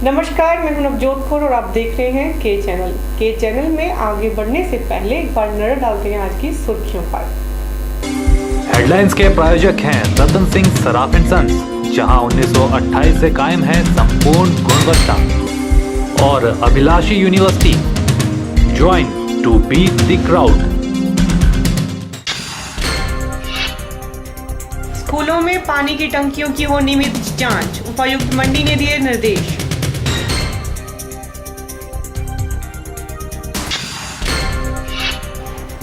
नमस्कार, मैं हूं नवजोत कौर और आप देख रहे हैं के चैनल। के चैनल में आगे बढ़ने से पहले एक बार नजर डालते हैं आज की सुर्खियों पर। हेडलाइंस के प्रायोजक हैं रतन सिंह सराफ एंड सन्स, जहां 1928 से कायम है संपूर्ण गुणवत्ता, और Abhilashi university, join to beat the crowd. स्कूलों में पानी की टंकियों की हो नियमित जांच, उपायुक्त मंडी ने दिए निर्देश।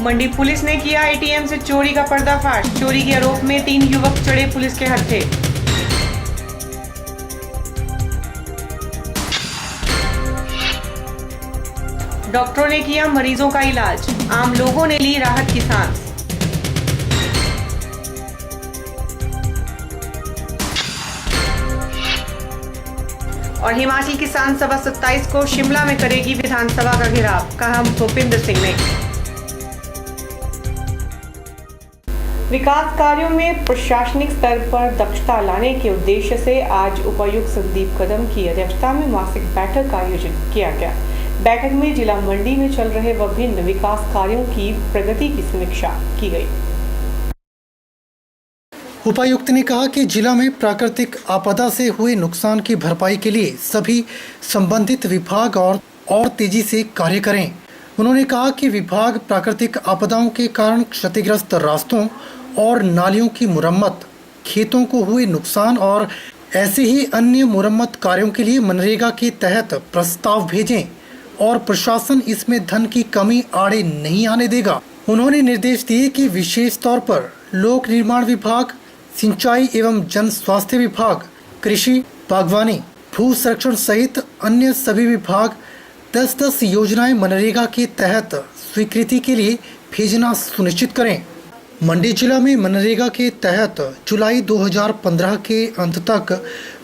मंडी पुलिस ने किया एटीएम से चोरी का पर्दाफाश, चोरी के आरोप में 3 युवक चढ़े पुलिस के हत्थे। डॉक्टरों ने किया मरीजों का इलाज, आम लोगों ने ली राहत की सांस। और हिमाचल किसान सभा 27 को शिमला में करेगी विधानसभा का घेराव, कहा भूपेंद्र सिंह ने। विकास कार्यों में प्रशासनिक स्तर पर दक्षता लाने के उद्देश्य से आज उपायुक्त संदीप कदम की अध्यक्षता में मासिक बैठक का आयोजन किया गया। बैठक में जिला मंडी में चल रहे विभिन्न विकास कार्यों की प्रगति की समीक्षा की गई। उपायुक्त ने कहा कि जिला में प्राकृतिक आपदा से हुए नुकसान की भरपाई के लिए सभी संबंधित विभाग और तेजी से कार्य करें। उन्होंने कहा कि विभाग प्राकृतिक आपदाओं के कारण क्षतिग्रस्त रास्तों और नालियों की मुरम्मत, खेतों को हुए नुकसान और ऐसे ही अन्य मुरम्मत कार्यों के लिए मनरेगा के तहत प्रस्ताव भेजें और प्रशासन इसमें धन की कमी आड़े नहीं आने देगा। उन्होंने निर्देश दिए कि विशेष तौर पर लोक निर्माण विभाग, सिंचाई एवं जन स्वास्थ्य विभाग, कृषि, बागवानी, भू संरक्षण सहित अन्य सभी विभाग 10-10 योजनाएं मनरेगा के तहत स्वीकृति के लिए भेजना सुनिश्चित करें। मंडी जिला में मनरेगा के तहत जुलाई 2015 के अंत तक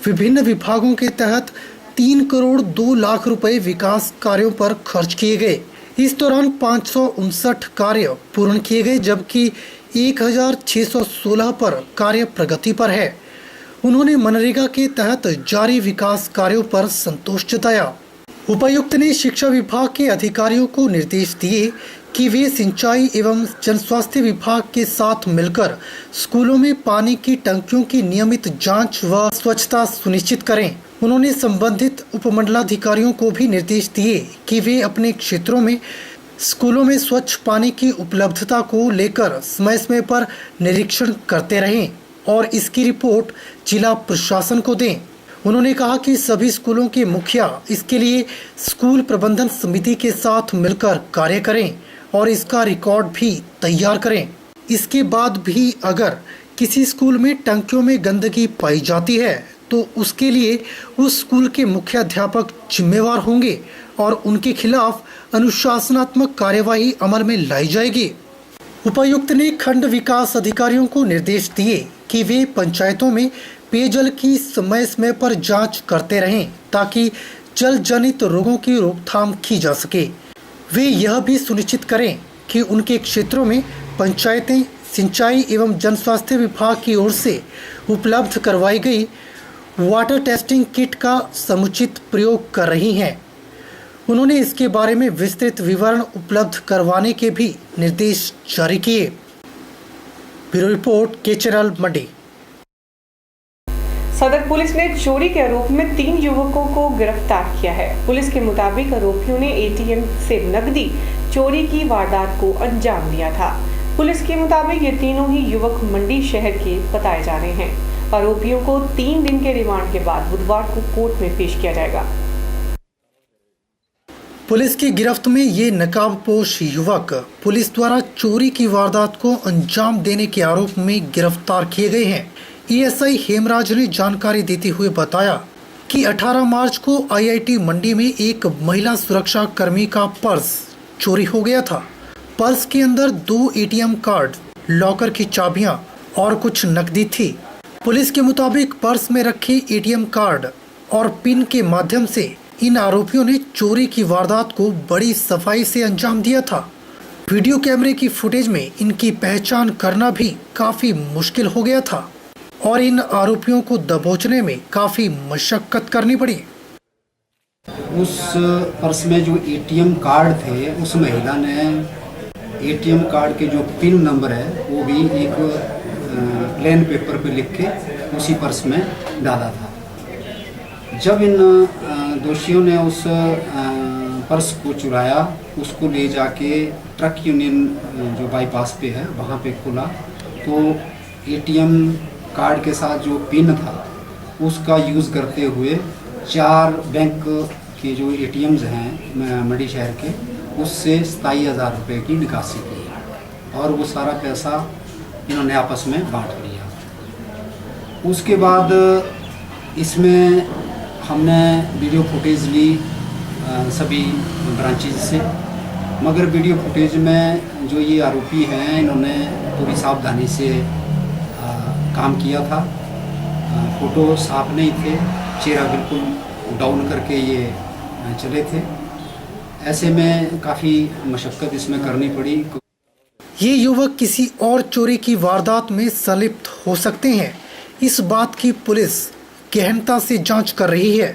विभिन्न विभागों के तहत 3 करोड़ 2 लाख रुपए विकास कार्यों पर खर्च किए गए। इस दौरान 559 कार्य पूर्ण किए गए, जबकि 1616 पर कार्य प्रगति पर है। उन्होंने मनरेगा के तहत जारी विकास कार्यों पर संतोष जताया। उपायुक्त ने शिक्षा विभाग के अधिकारियों को निर्देश दिए कि वे सिंचाई एवं जनस्वास्थ्य विभाग के साथ मिलकर स्कूलों में पानी की टंकियों की नियमित जांच व स्वच्छता सुनिश्चित करें। उन्होंने संबंधित उपमंडलाधिकारियों को भी निर्देश दिए कि वे अपने क्षेत्रों में स्कूलों में स्वच्छ पानी की उपलब्धता को लेकर समय समय पर निरीक्षण करते रहें और इसकी रिपोर्ट जिला प्रशासन को दें। उन्होंने कहा कि सभी स्कूलों के मुखिया इसके लिए स्कूल प्रबंधन समिति के साथ मिलकर कार्य करें और इसका रिकॉर्ड भी तैयार करें। इसके बाद भी अगर किसी स्कूल में टंकियों में गंदगी पाई जाती है तो उसके लिए उस स्कूल के मुख्याध्यापक जिम्मेवार होंगे और उनके खिलाफ अनुशासनात्मक कार्यवाही अमल में लाई जाएगी। उपायुक्त ने खंड विकास अधिकारियों को निर्देश दिए कि वे पंचायतों में पेयजल की समय समय पर जांच करते रहें ताकि जल जनित रोगों की रोकथाम की जा सके। वे यह भी सुनिश्चित करें कि उनके क्षेत्रों में पंचायतें सिंचाई एवं जन स्वास्थ्य विभाग की ओर से उपलब्ध करवाई गई वाटर टेस्टिंग किट का समुचित प्रयोग कर रही हैं। उन्होंने इसके बारे में विस्तृत विवरण उपलब्ध करवाने के भी निर्देश जारी किए। ब्यूरो रिपोर्ट, के चैनल मंडी। सदर पुलिस ने चोरी के आरोप में 3 युवकों को गिरफ्तार किया है। पुलिस के मुताबिक आरोपियों ने एटीएम से नकदी चोरी की वारदात को अंजाम दिया था। पुलिस के मुताबिक ये तीनों ही युवक मंडी शहर के बताए जा रहे हैं। आरोपियों को 3 दिन के रिमांड के बाद बुधवार को कोर्ट में पेश किया जाएगा। पुलिस की गिरफ्त में ये नकाबपोश युवक पुलिस द्वारा चोरी की वारदात को अंजाम देने के आरोप में गिरफ्तार किए गए हैं। एएसआई हेमराज ने जानकारी देते हुए बताया कि 18 मार्च को आईआईटी मंडी में एक महिला सुरक्षा कर्मी का पर्स चोरी हो गया था। पर्स के अंदर 2 एटीएम कार्ड, लॉकर की चाबियां और कुछ नकदी थी। पुलिस के मुताबिक पर्स में रखे एटीएम कार्ड और पिन के माध्यम से इन आरोपियों ने चोरी की वारदात को बड़ी सफाई से अंजाम दिया था। वीडियो कैमरे की फुटेज में इनकी पहचान करना भी काफी मुश्किल हो गया था और इन आरोपियों को दबोचने में काफी मशक्कत करनी पड़ी। उस पर्स में जो एटीएम कार्ड थे, उस महिला ने एटीएम कार्ड के जो पिन नंबर है वो भी एक प्लेन पेपर पे लिख के उसी पर्स में डाला था। जब इन दोषियों ने उस पर्स को चुराया, उसको ले जाके ट्रक यूनियन जो बाईपास पे है वहाँ पे खुला, तो एटीएम कार्ड के साथ जो पिन था उसका यूज़ करते हुए 4 बैंक के जो एटीएम्स हैं मंडी शहर के, उससे 27,000 रुपये की निकासी की और वो सारा पैसा इन्होंने आपस में बांट लिया। उसके बाद इसमें हमने वीडियो फुटेज ली सभी ब्रांचेज से, मगर वीडियो फुटेज में जो ये आरोपी हैं इन्होंने पूरी सावधानी से काम किया था। फ़ोटो साफ नहीं थे, चेहरा बिल्कुल डाउन करके ये चले थे। ऐसे में काफ़ी मशक्क़त इसमें करनी पड़ी। ये युवक किसी और चोरी की वारदात में संलिप्त हो सकते हैं, इस बात की पुलिस गहनता से जांच कर रही है।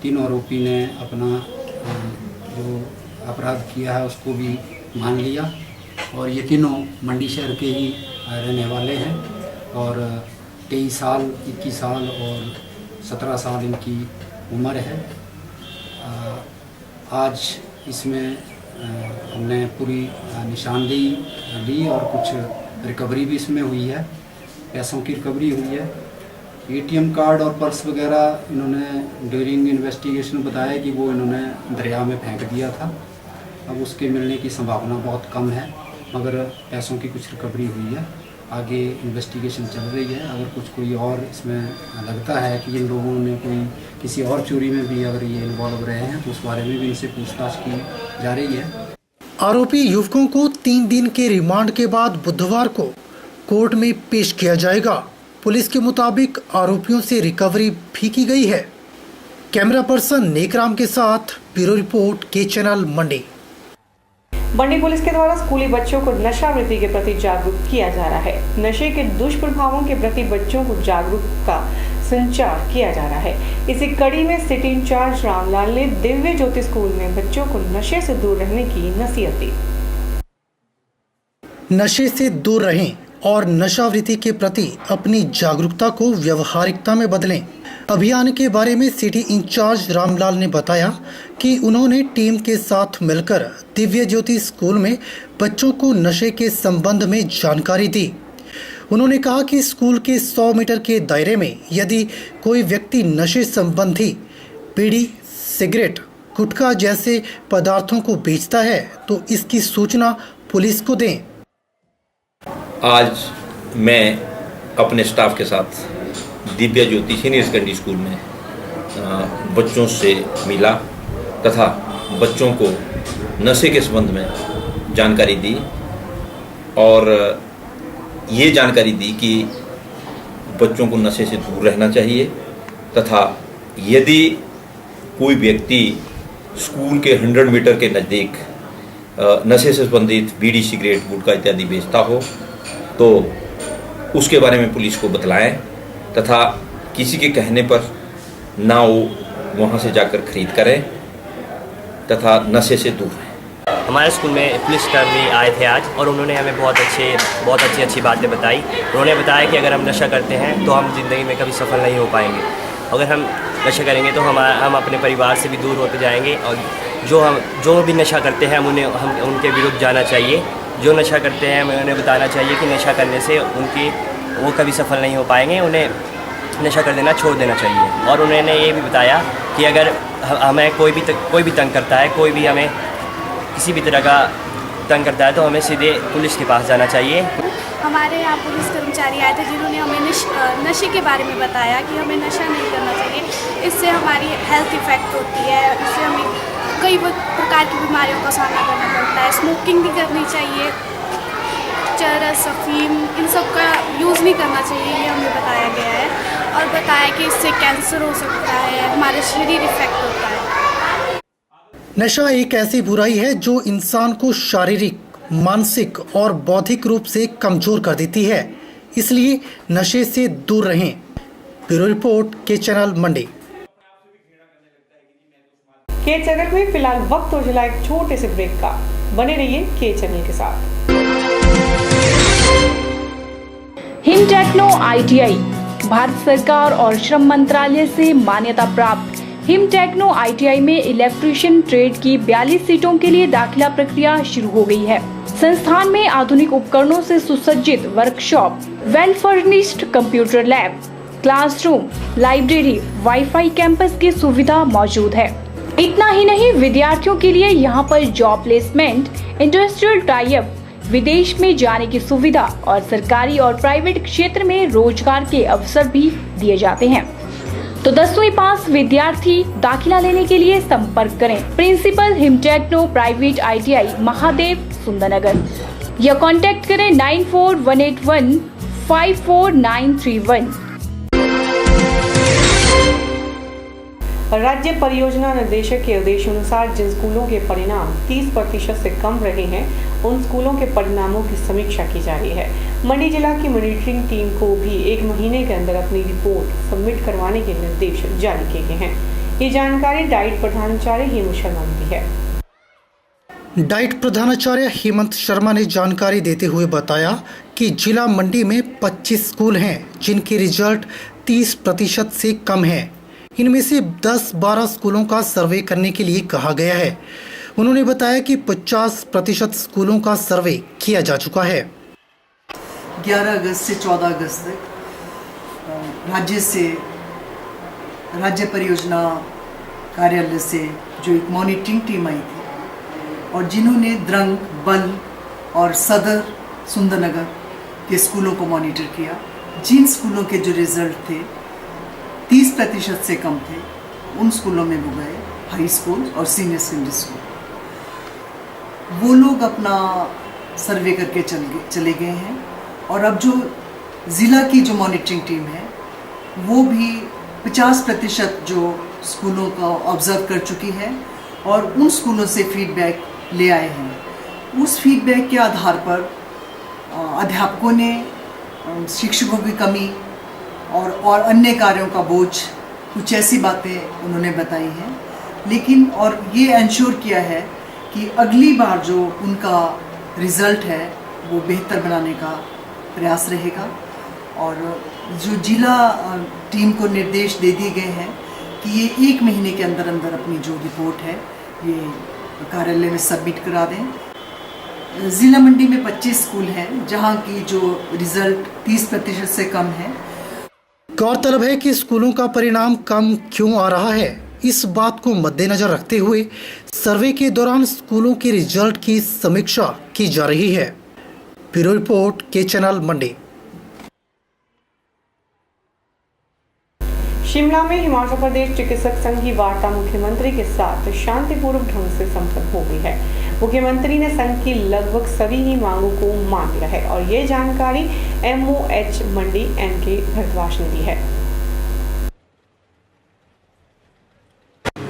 तीनों आरोपी ने अपना जो अपराध किया है उसको भी मान लिया और ये तीनों मंडी शहर के ही रहने वाले हैं और 23 साल, 21 साल और 17 साल इनकी उम्र है। आज इसमें हमने पूरी निशानदेही ली और कुछ रिकवरी भी इसमें हुई है, पैसों की रिकवरी हुई है। एटीएम कार्ड और पर्स वगैरह इन्होंने ड्यूरिंग इन्वेस्टिगेशन बताया कि वो इन्होंने दरिया में फेंक दिया था। अब उसके मिलने की संभावना बहुत कम है, मगर पैसों की कुछ रिकवरी हुई है। आगे इन्वेस्टिगेशन चल रही है। अगर कुछ कोई और इसमें लगता है कि इन लोगों ने कोई किसी और चोरी में भी अगर ये इन्वॉल्व रहे हैं तो उस बारे में भी इनसे पूछताछ की जा रही है। आरोपी युवकों को 3 दिन के रिमांड के बाद बुधवार को कोर्ट में पेश किया जाएगा। पुलिस के मुताबिक आरोपियों से रिकवरी भी की गई है। कैमरा पर्सन नेकराम के साथ ब्यूरो रिपोर्ट के चैनल मंडी। मंडी पुलिस के द्वारा स्कूली बच्चों को नशावृत्ति के प्रति जागरूक किया जा रहा है। नशे के दुष्प्रभावों के प्रति बच्चों को जागरूकता संचार किया जा रहा है। इसी कड़ी में सिटी इंचार्ज रामलाल ने दिव्य ज्योति स्कूल में बच्चों को नशे से दूर रहने की नसीहत दी। नशे से दूर रहें और नशावृत्ति के प्रति अपनी जागरूकता को व्यवहारिकता में बदलें। अभियान के बारे में सिटी इंचार्ज रामलाल ने बताया कि उन्होंने टीम के साथ मिलकर दिव्य ज्योति स्कूल में बच्चों को नशे के संबंध में जानकारी दी। उन्होंने कहा कि स्कूल के 100 मीटर के दायरे में यदि कोई व्यक्ति नशे संबंधी बीड़ी, सिगरेट, गुटखा जैसे पदार्थों को बेचता है तो इसकी सूचना पुलिस को दें। आज मैं अपने स्टाफ के साथ दिव्य ज्योति सीनियर सेकेंडरी स्कूल में बच्चों से मिला तथा बच्चों को नशे के संबंध में जानकारी दी और ये जानकारी दी कि बच्चों को नशे से दूर रहना चाहिए तथा यदि कोई व्यक्ति स्कूल के 100 मीटर के नज़दीक नशे से संबंधित बीड़ी, सिगरेट, गुटखा इत्यादि बेचता हो तो उसके बारे में पुलिस को बतलाएं तथा किसी के कहने पर ना वो वहाँ से जाकर खरीद करें तथा नशे से दूर रहें। हमारे स्कूल में पुलिसकर्मी आए थे आज और उन्होंने हमें बहुत अच्छी बातें बताई। उन्होंने बताया कि अगर हम नशा करते हैं तो हम ज़िंदगी में कभी सफल नहीं हो पाएंगे। अगर हम नशा करेंगे तो हम अपने परिवार से भी दूर होते जाएंगे और जो भी नशा करते हैं हम उनके विरुद्ध जाना चाहिए। जो नशा करते हैं हमें उन्हें बताना चाहिए कि नशा करने से वो कभी सफल नहीं हो पाएंगे, उन्हें नशा कर देना छोड़ देना चाहिए। और उन्होंने ये भी बताया कि अगर हमें कोई भी तंग करता है, कोई भी हमें किसी भी तरह का तंग करता है तो हमें सीधे पुलिस के पास जाना चाहिए। हमारे यहाँ पुलिस कर्मचारी आए थे जिन्होंने हमें नशे के बारे में बताया कि हमें नशा नहीं करना चाहिए, इससे हमारी हेल्थ इफ़ेक्ट होती है, इससे हमें कई प्रकार की बीमारियों का सामना करना पड़ता है। स्मोकिंग भी करनी चाहिए, चरस, अफीम इन सब का यूज़ नहीं करना चाहिए, ये हमें बताया गया है। और बताया कि इससे कैंसर हो सकता है, हमारे शरीर इफ़ेक्ट होता है। नशा एक ऐसी बुराई है जो इंसान को शारीरिक, मानसिक और बौद्धिक रूप से कमजोर कर देती है, इसलिए नशे से दूर रहें। ब्यूरो रिपोर्ट के चैनल मंडी। के चैनल में फिलहाल वक्त हो चला एक छोटे से ब्रेक का। बने रहिए के चैनल के साथ। हिम टेक्नो ITI भारत सरकार और श्रम मंत्रालय से मान्यता प्राप्त हिम टेक्नो ITI में इलेक्ट्रीशियन ट्रेड की 42 सीटों के लिए दाखिला प्रक्रिया शुरू हो गई है। संस्थान में आधुनिक उपकरणों से सुसज्जित workshop, well furnished computer lab, classroom, library, wifi campus की सुविधा मौजूद है। इतना ही नहीं, विद्यार्थियों के लिए यहाँ पर job placement, industrial tie up, विदेश में जाने की सुविधा और सरकारी और प्राइवेट क्षेत्र में रोजगार के अवसर भी दिए जाते हैं। तो 10वीं पास विद्यार्थी दाखिला लेने के लिए संपर्क करें principal Him techno private ITI Mahadev Sundernagar या कांटेक्ट करें 9418154931। राज्य परियोजना निदेशक के आदेशानुसार जिन स्कूलों के परिणाम 30% से कम रहे हैं, उन स्कूलों के परिणामों की समीक्षा की जा रही है। मंडी जिला की मॉनिटरिंग टीम को भी 1 महीने के अंदर अपनी रिपोर्ट सबमिट करवाने के निर्देश जारी किए गए हैं। ये जानकारी डाइट प्रधानाचार्य हेमंत शर्मा ने दी है। डाइट प्रधानाचार्य हेमंत शर्मा ने जानकारी देते हुए बताया कि जिला मंडी में 25 स्कूल हैं जिनके रिजल्ट 30% से कम है। इनमें से 10-12 स्कूलों का सर्वे करने के लिए कहा गया है। उन्होंने बताया कि 50% स्कूलों का सर्वे किया जा चुका है। 11 अगस्त से 14 अगस्त तक राज्य परियोजना कार्यालय से जो एक मॉनिटरिंग टीम आई थी और जिन्होंने द्रंग, बल और सदर सुंदरनगर के स्कूलों को मॉनिटर किया, जिन स्कूलों के जो रिजल्ट थे 30% से कम थे, उन स्कूलों में वो गए, हाई स्कूल और सीनियर सेकेंडरी स्कूल। वो लोग अपना सर्वे करके चले गए हैं और अब जो ज़िला की जो मॉनिटरिंग टीम है वो भी 50% जो स्कूलों का ऑब्ज़र्व कर चुकी है और उन स्कूलों से फीडबैक ले आए हैं। उस फीडबैक के आधार पर अध्यापकों ने शिक्षकों की कमी और अन्य कार्यों का बोझ, कुछ ऐसी बातें उन्होंने बताई हैं, लेकिन और ये इंश्योर किया है कि अगली बार जो उनका रिज़ल्ट है वो बेहतर बनाने का प्रयास रहेगा। और जो जिला टीम को निर्देश दे दिए गए हैं कि ये 1 महीने के अंदर अंदर अपनी जो रिपोर्ट है ये कार्यालय में सबमिट करा दें। ज़िला मंडी में 25 स्कूल हैं जहां की जो रिज़ल्ट 30% से कम है। गौरतलब है कि स्कूलों का परिणाम कम क्यों आ रहा है, इस बात को मद्देनजर रखते हुए सर्वे के दौरान स्कूलों के रिजल्ट की समीक्षा की जा रही है। ब्यूरो रिपोर्ट के चैनल मंडी। शिमला में हिमाचल प्रदेश चिकित्सक संघ की वार्ता मुख्यमंत्री के साथ शांतिपूर्वक ढंग से संपन्न हो गई है। मुख्यमंत्री ने संघ की लगभग सभी ही मांगों को मान लिया है और ये जानकारी MOH मंडी NK भरद्वाज ने दी है।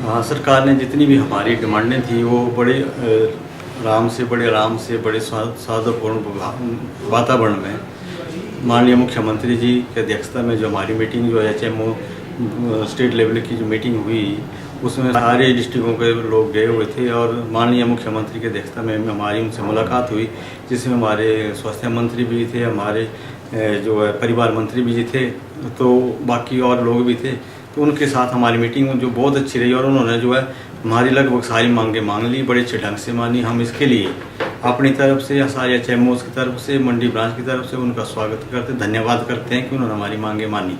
हाँ, सरकार ने जितनी भी हमारी डिमांडें थी वो बड़े आराम से, बड़े सौहार्दपूर्ण वातावरण में माननीय मुख्यमंत्री जी की अध्यक्षता में जो हमारी मीटिंग जो HMO स्टेट लेवल की जो मीटिंग हुई उसमें सारे डिस्ट्रिक्टों के लोग गए हुए थे और माननीय मुख्यमंत्री की अध्यक्षता में हमारी उनसे मुलाकात हुई, जिसमें हमारे स्वास्थ्य मंत्री भी थे, हमारे जो है परिवार मंत्री भी थे, तो बाकी और लोग भी थे। तो उनके साथ हमारी मीटिंग जो बहुत अच्छी रही और उन्होंने जो है हमारी लगभग सारी मांगें मांग ली, बड़े अच्छे ढंग से मानी। हम इसके लिए अपनी तरफ से या सारे HMOs की तरफ से, मंडी ब्रांच की तरफ से उनका स्वागत करते, धन्यवाद करते हैं कि उन्होंने हमारी मांगें मानी।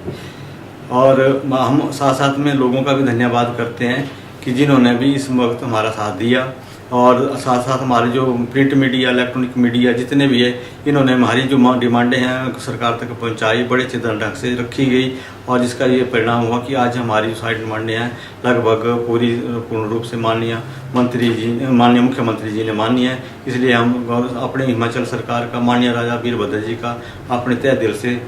और हम साथ साथ में लोगों का भी धन्यवाद करते हैं कि जिन्होंने भी इस वक्त हमारा साथ दिया और साथ साथ हमारे जो प्रिंट मीडिया, इलेक्ट्रॉनिक मीडिया जितने भी है, इन्होंने हमारी जो डिमांडें हैं सरकार तक पहुंचाई, बड़े अच्छे ढंग से रखी गई और जिसका ये परिणाम हुआ कि आज हमारी जो सारी डिमांडें हैं लगभग पूर्ण रूप से माननीय मुख्यमंत्री जी ने मानी है। इसलिए हम अपने हिमाचल सरकार का, माननीय राजा वीरभद्र जी का अपने तहे दिल से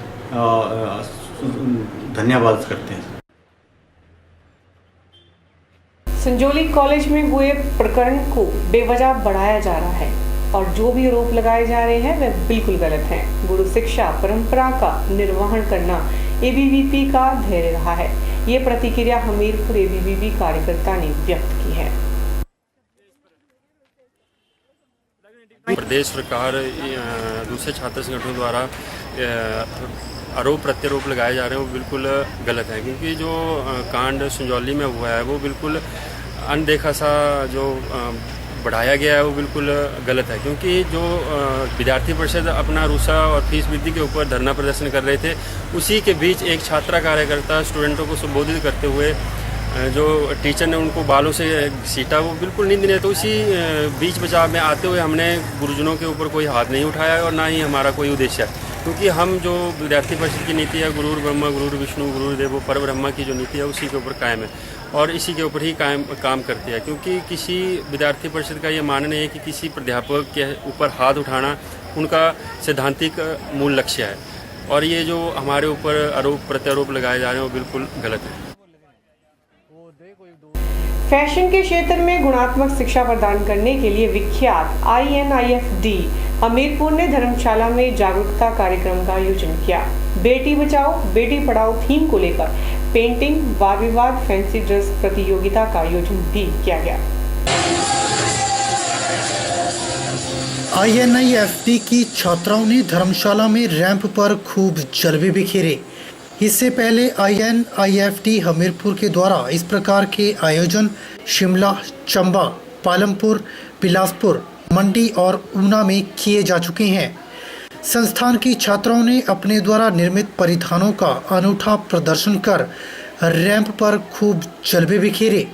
धन्यवाद करते हैं। संजौली कॉलेज में हुए प्रकरण को बेवजह बढ़ाया जा रहा है और जो भी आरोप लगाए जा रहे हैं वह बिल्कुल गलत हैं। गुरु शिक्षा परंपरा का निर्वहन करना ABVP का धैर्य रहा है। ये प्रतिक्रिया हमीरपुर ABVP कार्यकर्ता ने व्यक्त की है। प्रदेश सरकार दूसरे छात्र संगठनों द्वारा आरोप प्रत्यारोप लगाए जा रहे हैं वो बिल्कुल गलत है, क्योंकि जो कांड संजौली में हुआ है वो बिल्कुल अनदेखा सा जो बढ़ाया गया है वो बिल्कुल गलत है। क्योंकि जो विद्यार्थी परिषद अपना रूसा और फीस वृद्धि के ऊपर धरना प्रदर्शन कर रहे थे, उसी के बीच एक छात्रा कार्यकर्ता स्टूडेंटों को संबोधित करते हुए जो टीचर ने उनको बालों से सीटा, वो बिल्कुल निंदनीय है। तो इसी बीच बचाव में आते हुए हमने गुरुजनों के ऊपर कोई हाथ नहीं उठाया और ना ही हमारा कोई उद्देश्य है, क्योंकि हम जो विद्यार्थी परिषद की नीति है गुरुर ब्रह्मा गुरुर विष्णु गुरुर देवो पर ब्रह्मा की जो नीति है उसी के ऊपर कायम है और इसी के ऊपर ही काम करती है। क्योंकि किसी विद्यार्थी परिषद का ये मानना है कि किसी प्राध्यापक के ऊपर हाथ उठाना उनका सैद्धांतिक मूल लक्ष्य है, और ये जो हमारे ऊपर आरोप प्रत्यारोप लगाए जा रहे हैं वो बिल्कुल गलत है। फैशन के क्षेत्र में गुणात्मक शिक्षा प्रदान करने के लिए विख्यात INIFD हमीरपुर ने धर्मशाला में जागरूकता कार्यक्रम का आयोजन किया। बेटी बचाओ बेटी पढ़ाओ थीम को लेकर पेंटिंग, वाद विवाद, फैंसी ड्रेस प्रतियोगिता का आयोजन भी किया गया। INIFD की छात्राओं ने धर्मशाला में रैंप पर खूब जलवे बिखेरे। इससे पहले INIFD हमीरपुर के द्वारा इस प्रकार के आयोजन शिमला, चंबा, पालमपुर, बिलासपुर, मंडी और ऊना में किए जा चुके हैं। संस्थान की छात्राओं ने अपने द्वारा निर्मित परिधानों का अनूठा प्रदर्शन कर रैंप पर खूब जलवे बिखेरे।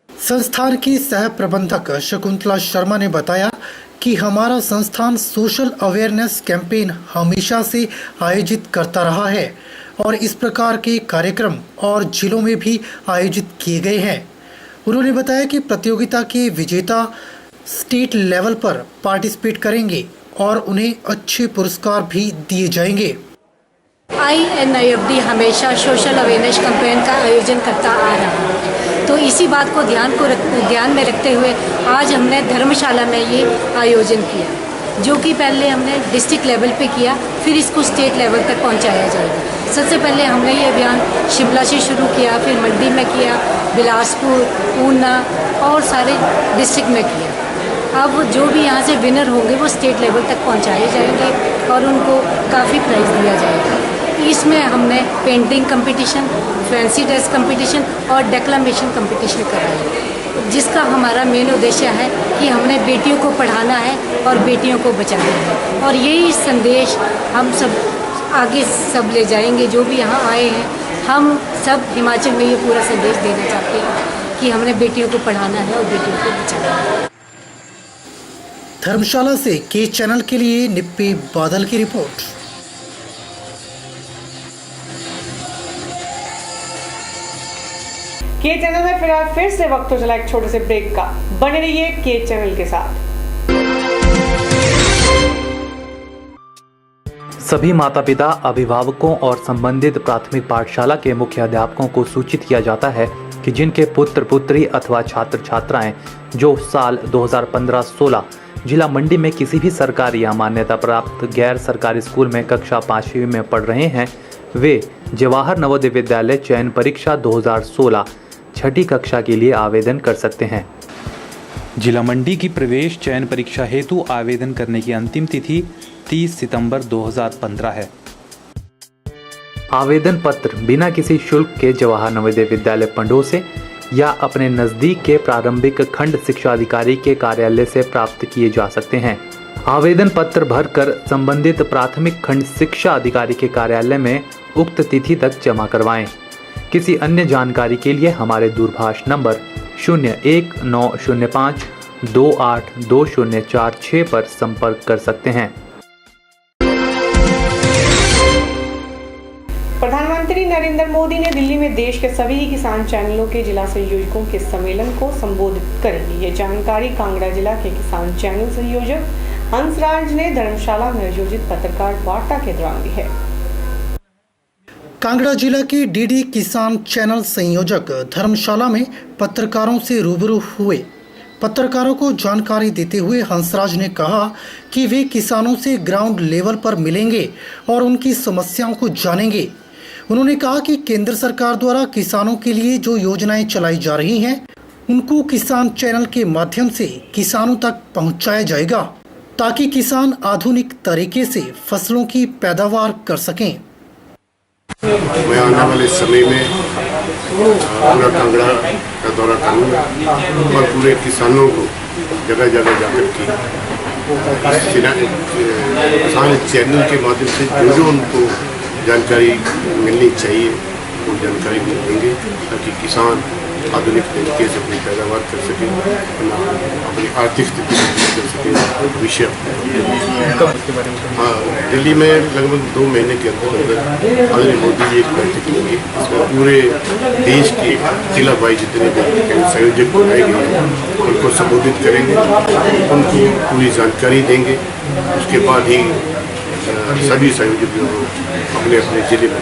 संस्थान की सह प्रबंधक शकुंतला शर्मा ने बताया कि हमारा संस्थान सोशल अवेयरनेस कैंपेन हमेशा से आयोजित करता रहा है और इस प्रकार के कार्यक्रम और जिलों में भी आयोजित किए गए हैं। उन्होंने बताया कि प्रतियोगिता के विजेता स्टेट लेवल पर पार्टिसिपेट करेंगे और उन्हें अच्छे पुरस्कार भी दिए जाएंगे। INIFD हमेशा सोशल अवेयरनेस कैंपेन का आयोजन करता आ रहा है, तो इसी बात को ध्यान में रखते हुए आज हमने धर्मशाला में ये आयोजन किया, जो कि पहले हमने डिस्ट्रिक्ट लेवल पे किया, फिर इसको स्टेट लेवल तक पहुंचाया जाएगा। सबसे पहले हमने ये अभियान शिमला से शुरू किया, फिर मंडी में किया, बिलासपुर, ऊना और सारे डिस्ट्रिक्ट में किया। अब जो भी यहाँ से विनर होंगे वो स्टेट लेवल तक पहुँचाए जाएंगे और उनको काफ़ी प्राइज़ दिया जाएगा। इसमें हमने painting competition, fancy dress competition और डेक्लामेशन कंपटीशन कराया, जिसका हमारा मेन उद्देश्य है कि हमने बेटियों को पढ़ाना है और बेटियों को बचाना है। और यही संदेश हम सब आगे सब ले जाएंगे। जो भी यहाँ आए हैं, हम सब हिमाचल में ये पूरा संदेश देना चाहते हैं कि हमने बेटियों को पढ़ाना है और बेटियों को बचाना है। धर्मशाला से के चैनल के लिए निप्पी बादल की रिपोर्ट। के चैनल में फिर से वक्त हो चला एक छोटे से ब्रेक का। बने रहिए के चैनल के साथ। सभी माता पिता, अभिभावकों और संबंधित प्राथमिक पाठशाला के मुख्य अध्यापकों को सूचित किया जाता है कि जिनके पुत्र पुत्री अथवा छात्र छात्राएं जो साल 2015-16 जिला मंडी में किसी भी सरकारी या मान्यता प्राप्त गैर सरकारी स्कूल में कक्षा 5वीं में पढ़ रहे हैं, वे जवाहर नवोदय विद्यालय चयन परीक्षा 2016 छठी कक्षा के लिए आवेदन कर सकते हैं। जिला मंडी की प्रवेश चयन परीक्षा हेतु आवेदन करने की अंतिम तिथि 30 सितंबर 2015 है। आवेदन पत्र बिना किसी शुल्क के जवाहर नवोदय विद्यालय पंडोह से या अपने नजदीक के प्रारंभिक खंड शिक्षा अधिकारी के कार्यालय से प्राप्त किए जा सकते हैं। आवेदन पत्र भरकर संबंधित प्राथमिक खंड शिक्षा अधिकारी के कार्यालय में उक्त तिथि तक जमा करवाएं। किसी अन्य जानकारी के लिए हमारे दूरभाष नंबर 019052822046 पर संपर्क कर सकते हैं। प्रधानमंत्री नरेंद्र मोदी ने दिल्ली में देश के सभी किसान चैनलों के जिला संयोजकों के सम्मेलन को संबोधित करेंगे। ये जानकारी कांगड़ा जिला के किसान चैनल संयोजक हंसराज ने धर्मशाला में आयोजित पत्रकार वार्ता के दौरान दी है। कांगड़ा जिला के डीडी किसान चैनल संयोजक धर्मशाला में पत्रकारों से रूबरू हुए। पत्रकारों को जानकारी देते हुए हंसराज ने कहा कि वे किसानों से ग्राउंड लेवल पर मिलेंगे और उनकी समस्याओं को जानेंगे। उन्होंने कहा कि केंद्र सरकार द्वारा किसानों के लिए जो योजनाएं चलाई जा रही हैं, उनको किसान चैनल के माध्यम से किसानों तक पहुंचाया जाएगा ताकि किसान आधुनिक तरीके से फसलों की पैदावार कर सकें। मैं आने वाले समय में पूरा कांगड़ा का दौरा करूँगा और पूरे किसानों को जगह जगह जाकर के किसान चैनल के माध्यम से जो उनको जानकारी मिलनी चाहिए वो जानकारी देंगे ताकि किसान आधुनिक तरीके से अपनी पैदावार कर सके, अपनी आर्थिक स्थिति कर सके। विषय हाँ, दिल्ली में लगभग 2 महीने के अंदर आदरणीय मोदी जी एक बैठक लेंगे। इसमें पूरे देश के जिला वाई जितने भी संयोजक बनाए गए हैं उनको संबोधित करेंगे, उनको पूरी जानकारी देंगे। उसके बाद ही सभी संयोजक अपने अपने जिले में।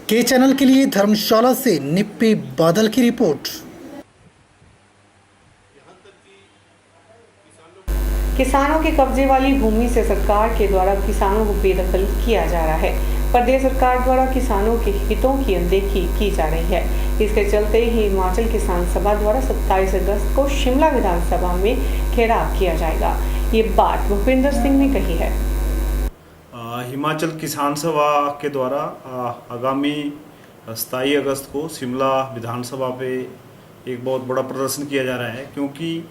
के चैनल के लिए धर्मशाला से निप्पी बादल की रिपोर्ट। किसानों के कब्जे वाली भूमि से सरकार के द्वारा किसानों को बेदखल किया जा रहा है। प्रदेश सरकार द्वारा किसानों के हितों की अनदेखी की जा रही है। इसके चलते ही हिमाचल किसान सभा द्वारा 27 अगस्त को शिमला विधानसभा में घेराव किया जाएगा। ये बात भूपेंद्र सिंह ने कही है। हिमाचल किसान सभा के द्वारा आगामी 27 अगस्त को शिमला विधानसभा पे एक बहुत बड़ा प्रदर्शन किया जा रहा है, क्योंकि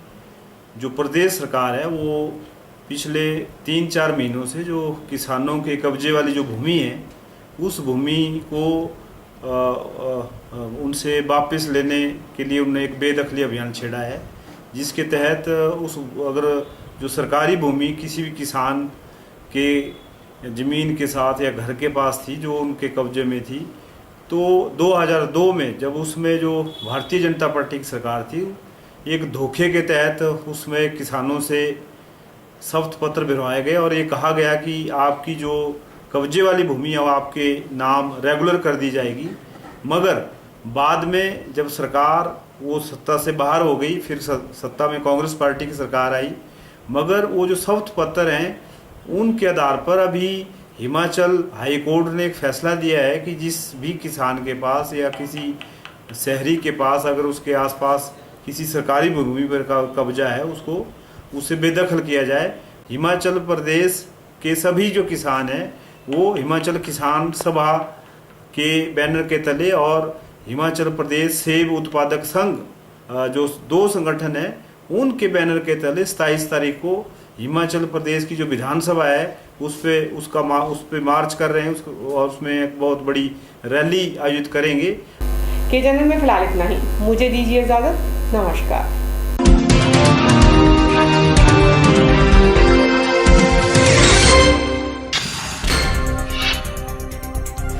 जो प्रदेश सरकार है वो पिछले 3-4 महीनों से जो किसानों के कब्जे वाली जो भूमि है उस भूमि को उनसे वापस लेने के लिए उन्होंने एक बेदखली अभियान छेड़ा है, जिसके तहत अगर जो सरकारी भूमि किसी भी किसान के ज़मीन के साथ या घर के पास थी जो उनके कब्जे में थी, तो 2002 में जब उसमें जो भारतीय जनता पार्टी की सरकार थी, एक धोखे के तहत उसमें किसानों से शपथ पत्र भिजवाए गए और ये कहा गया कि आपकी जो कब्जे वाली भूमि है वो आपके नाम रेगुलर कर दी जाएगी। मगर बाद में जब सरकार वो सत्ता से बाहर हो गई, फिर सत्ता में कांग्रेस पार्टी की सरकार आई, मगर वो जो शपथ पत्र हैं उनके आधार पर अभी हिमाचल हाई कोर्ट ने एक फैसला दिया है कि जिस भी किसान के पास या किसी शहरी के पास अगर उसके आसपास किसी सरकारी भूमि पर कब्जा है उसको उसे बेदखल किया जाए। हिमाचल प्रदेश के सभी जो किसान हैं वो हिमाचल किसान सभा के बैनर के तले और हिमाचल प्रदेश सेब उत्पादक संघ जो 2 संगठन हैं उनके बैनर के तले 27 तारीख को हिमाचल प्रदेश की जो विधानसभा है उस पे मार्च कर रहे हैं और उसमें एक बहुत बड़ी रैली आयोजित करेंगे। के चैनल में फिलहाल इतना ही। मुझे दीजिए इजाजत। नमस्कार।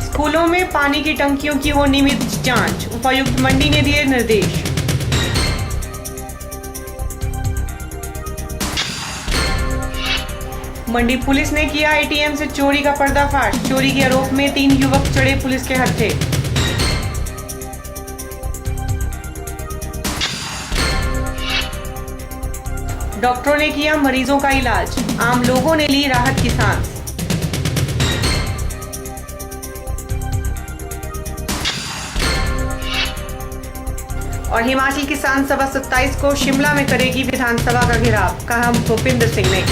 स्कूलों में पानी की टंकियों की हो नियमित जांच, उपायुक्त मंडी ने दिए निर्देश। मंडी पुलिस ने किया एटीएम से चोरी का पर्दाफाश। चोरी के आरोप में 3 युवक चढ़े पुलिस के हत्थे। डॉक्टरों ने किया मरीजों का इलाज, आम लोगों ने ली राहत की सांस। और हिमाचल किसान सभा 27 को शिमला में करेगी विधानसभा का घेराव, कहा भूपेंद्र सिंह ने।